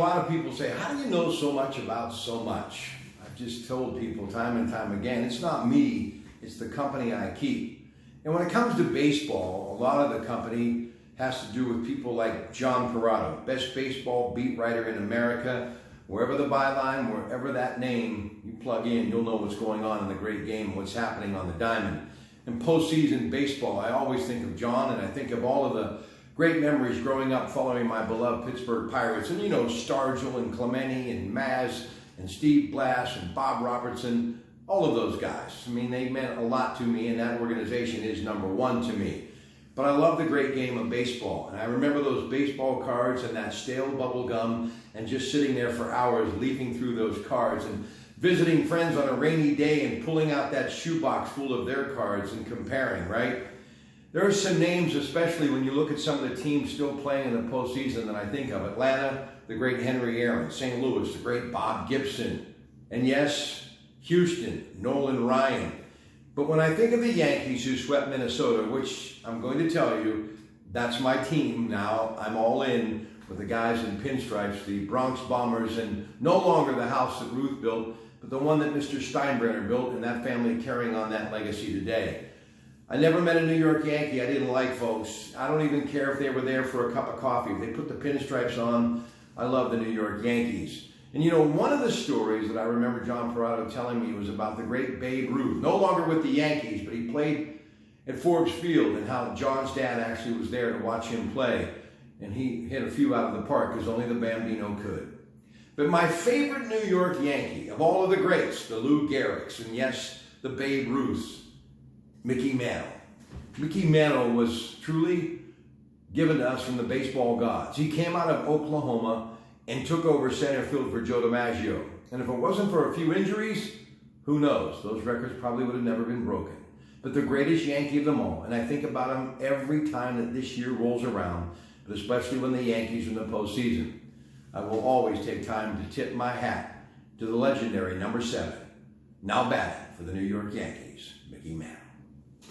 lot of people say, how do you know so much about so much? I've just told people time and time again, it's not me, it's the company I keep. And when it comes to baseball, a lot of the company has to do with people like John Pratte, best baseball beat writer in America. Wherever the byline, wherever that name you plug in, you'll know what's going on in the great game, what's happening on the diamond. In postseason baseball, I always think of John, and I think of all of the great memories growing up following my beloved Pittsburgh Pirates. And you know, Stargell and Clemente and Maz and Steve Blass and Bob Robertson, all of those guys. I mean, they meant a lot to me, and that organization is number one to me. But I love the great game of baseball. And I remember those baseball cards and that stale bubble gum and just sitting there for hours leafing through those cards and visiting friends on a rainy day and pulling out that shoebox full of their cards and comparing, right? There are some names, especially when you look at some of the teams still playing in the postseason, that I think of. Atlanta, the great Henry Aaron. St. Louis, the great Bob Gibson. And yes, Houston, Nolan Ryan. But when I think of the Yankees who swept Minnesota, which I'm going to tell you, that's my team now. I'm all in with the guys in pinstripes, the Bronx Bombers, and no longer the house that Ruth built, but the one that Mr. Steinbrenner built, and that family carrying on that legacy today. I never met a New York Yankee I didn't like, folks. I don't even care if they were there for a cup of coffee. If they put the pinstripes on, I love the New York Yankees. And you know, one of the stories that I remember John Pratte telling me was about the great Babe Ruth, no longer with the Yankees, but he played at Forbes Field, and how John's dad actually was there to watch him play. And he hit a few out of the park because only the Bambino could. But my favorite New York Yankee of all of the greats, the Lou Gehrig's, and yes, the Babe Ruths, Mickey Mantle. Mickey Mantle was truly given to us from the baseball gods. He came out of Oklahoma and took over center field for Joe DiMaggio. And if it wasn't for a few injuries, who knows? Those records probably would have never been broken. But the greatest Yankee of them all, and I think about him every time that this year rolls around, but especially when the Yankees are in the postseason. I will always take time to tip my hat to the legendary number 7, now batting for the New York Yankees, Mickey Mantle.